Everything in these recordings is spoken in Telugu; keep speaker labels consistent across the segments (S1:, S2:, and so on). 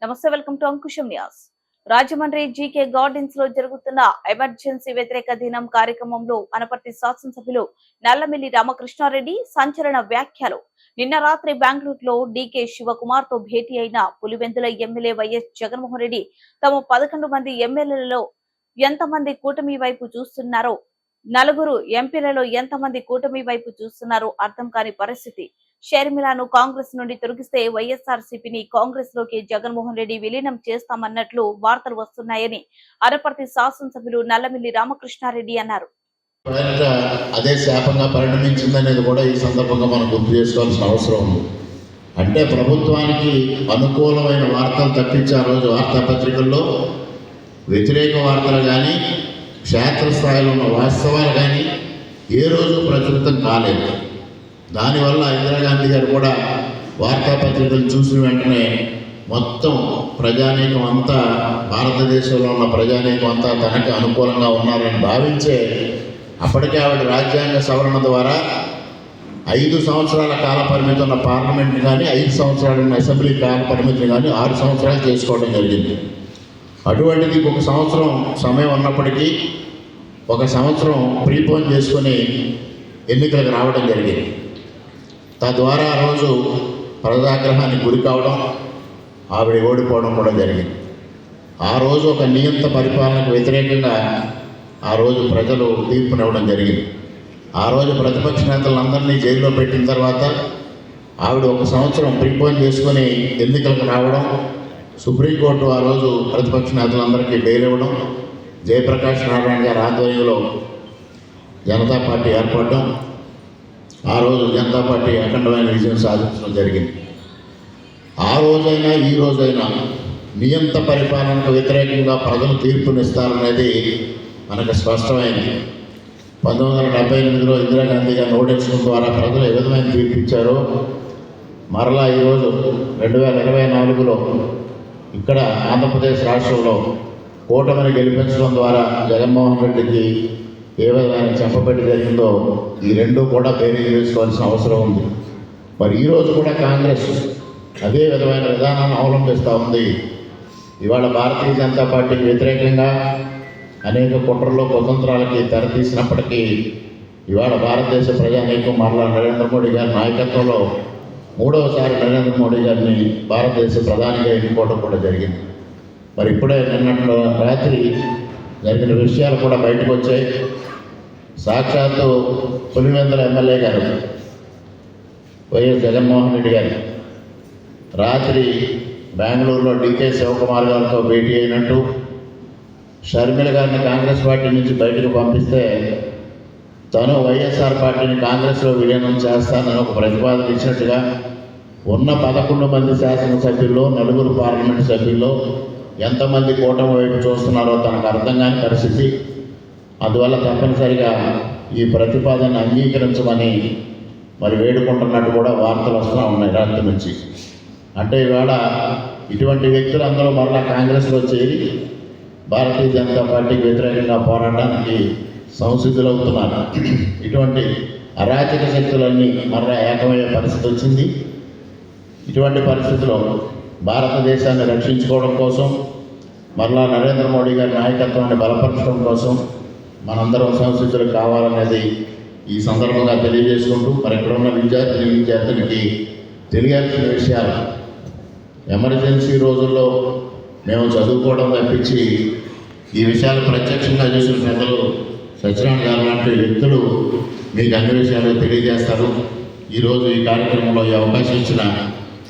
S1: నమస్తే, welcome to Ankusam news. Rajahmundry GK gardens లో జరుగుతున్న ఎమర్జెన్సీ వ్యతిరేక దినం కార్యక్రమంలో అనపర్తి శాసనసభ్యులు నల్లమిల్లి రామకృష్ణారెడ్డి సంచలన వ్యాఖ్యలు. నిన్న రాత్రి బెంగళూరులో డీకే శివకుమార్ తో భేటీ అయిన పులివెందుల ఎమ్మెల్యే వైఎస్ జగన్మోహన్ రెడ్డి తమ 11 మంది ఎమ్మెల్యేలలో ఎంతమంది కూటమి వైపు చూస్తున్నారో, 4 ఎంపీలలో ఎంతమంది కూటమి వైపు చూస్తున్నారో అర్థం కాని పరిస్థితి. షర్మిలను కాంగ్రెస్ నుండి తొలగిస్తే వైఎస్ఆర్సీపీని కాంగ్రెస్ లోకి జగన్మోహన్ రెడ్డి విలీనం చేస్తామన్నట్లు వార్తలు వస్తున్నాయని అనపర్తి శాసనసభ్యులు నల్లమిల్లి రామకృష్ణారెడ్డి అన్నారు.
S2: అదే శాపంగా పరిణమించిందనేది కూడా ఈ సందర్భంగా మనం గుర్తు చేసుకోవాల్సిన అవసరం ఉంది. అంటే ప్రభుత్వానికి అనుకూలమైన వార్తలు తప్పించి ఆ రోజు వార్తాపత్రికల్లో వ్యతిరేక వార్తలు కానీ క్షేత్రస్థాయిలో ఉన్న వాస్తవాలు కానీ ఏ రోజు ప్రచురితం కాలేదు. దానివల్ల ఇందిరాగాంధీ గారు కూడా వార్తాపత్రికలు చూసిన వెంటనే మొత్తం ప్రజానీకం అంతా, భారతదేశంలో ఉన్న ప్రజానీకం అంతా తనకి అనుకూలంగా ఉన్నారని భావించే అప్పటికే ఆవిడ రాజ్యాంగ సవరణ ద్వారా 5 సంవత్సరాల కాల పరిమితి ఉన్న పార్లమెంట్ని కానీ 5 సంవత్సరాలు ఉన్న అసెంబ్లీ కాల పరిమితిని కానీ 6 సంవత్సరాలు చేసుకోవడం జరిగింది. అటువంటిది 1 సంవత్సరం సమయం ఉన్నప్పటికీ 1 సంవత్సరం ప్రీపోన్ చేసుకొని ఎన్నికలకు రావడం జరిగింది. తద్వారా ఆ రోజు ప్రజాగ్రహానికి గురి కావడం, ఆవిడ ఓడిపోవడం కూడా జరిగింది. ఆ రోజు ఒక నియంత పరిపాలనకు వ్యతిరేకంగా ఆ రోజు ప్రజలు తీర్పునివ్వడం జరిగింది. ఆ రోజు ప్రతిపక్ష నేతలందరినీ జైల్లో పెట్టిన తర్వాత ఆవిడ 1 సంవత్సరం ప్రీపోన్ చేసుకొని ఎన్నికలకు రావడం, సుప్రీంకోర్టు ఆ రోజు ప్రతిపక్ష నేతలందరికీ బెయిల్ ఇవ్వడం, జయప్రకాష్ నారాయణ గారి ఆధ్వర్యంలో జనతా పార్టీ ఏర్పడడం, ఆ రోజు జనతా పార్టీ అఖండమైన విజయం సాధించడం జరిగింది. ఆ రోజైనా ఈ రోజైనా నియంత పరిపాలనకు వ్యతిరేకంగా ప్రజలు తీర్పునిస్తారనేది మనకు స్పష్టమైంది. 1978లో ఇందిరాగాంధీ గారిని ఓడించడం ద్వారా ప్రజలు ఏ విధమైన తీర్పు ఇచ్చారో మరలా ఈరోజు 2024లో ఇక్కడ ఆంధ్రప్రదేశ్ రాష్ట్రంలో కూటమిని గెలిపించడం ద్వారా జగన్మోహన్ రెడ్డికి ఏ విధమైన చెప్పబెట్టి జరిగిందో ఈ రెండూ కూడా బేరీజు వేసుకోవాల్సిన అవసరం ఉంది. మరి ఈరోజు కూడా కాంగ్రెస్ అదే విధమైన విధానాన్ని అవలంబిస్తూ ఉంది. ఇవాళ భారతీయ జనతా పార్టీకి వ్యతిరేకంగా అనేక కుట్రలు కుతంత్రాలకి తెరతీసినప్పటికీ ఇవాళ భారతదేశ ప్రజానీకం మరలా నరేంద్ర మోడీ గారి నాయకత్వంలో 3వసారి నరేంద్ర మోడీ గారిని భారతదేశ ప్రధానిగా ఎన్నుకోవడం కూడా జరిగింది. మరి ఇప్పుడే నిన్నటి రాత్రి జరిగిన విషయాలు కూడా బయటకు వచ్చాయి. సాక్షాత్తు పులివెందుల ఎమ్మెల్యే గారు వైఎస్ జగన్మోహన్ రెడ్డి గారు రాత్రి బెంగళూరులో డీకే శివకుమార్ గారితో భేటీ అయినట్టు, షర్మిల గారిని కాంగ్రెస్ పార్టీ నుంచి బయటకు పంపిస్తే తను వైఎస్ఆర్ పార్టీని కాంగ్రెస్లో విలీనం చేస్తానని ఒక ప్రతిపాదన ఇచ్చినట్టుగా, ఉన్న 11 మంది శాసనసభ్యుల్లో 4 పార్లమెంటు సభ్యుల్లో ఎంతమంది కూటమి వైపు చూస్తున్నారో తనకు అర్థం కాని పరిస్థితి. అందువల్ల తప్పనిసరిగా ఈ ప్రతిపాదన అంగీకరించమని మరి వేడుకుంటున్నట్టు కూడా వార్తలు వస్తూ ఉన్నాయి రాత్రి నుంచి. అంటే ఇవాళ ఇటువంటి వ్యక్తులు అందరూ మరలా కాంగ్రెస్లో చేరి భారతీయ జనతా పార్టీకి వ్యతిరేకంగా పోరాటానికి సంసిద్ధులవుతున్నారు. ఇటువంటి అరాచక శక్తులన్నీ మరలా ఏకమయ్యే పరిస్థితి వచ్చింది. ఇటువంటి పరిస్థితిలో భారతదేశాన్ని రక్షించుకోవడం కోసం, మరలా నరేంద్ర మోడీ గారి నాయకత్వాన్ని బలపరచడం కోసం మనందరం సంసిద్ధులు కావాలనేది ఈ సందర్భంగా తెలియజేసుకుంటూ, మరి ఇక్కడ ఉన్న విద్యార్థులకి తెలియాల్సిన విషయాలు, ఎమర్జెన్సీ రోజుల్లో మేము చదువుకోవడం తప్పించి ఈ విషయాలు ప్రత్యక్షంగా చూసిన పెద్దలు సత్యనారాయణ గారు లాంటి వ్యక్తులు మీకు అన్ని విషయాలు తెలియజేస్తారు. ఈరోజు ఈ కార్యక్రమంలో ఈ అవకాశం ఇచ్చిన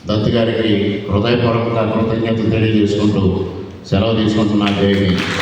S2: దత్తు గారికి హృదయపూర్వకంగా కృతజ్ఞతలు తెలియజేసుకుంటూ సెలవు తీసుకుంటున్నాను.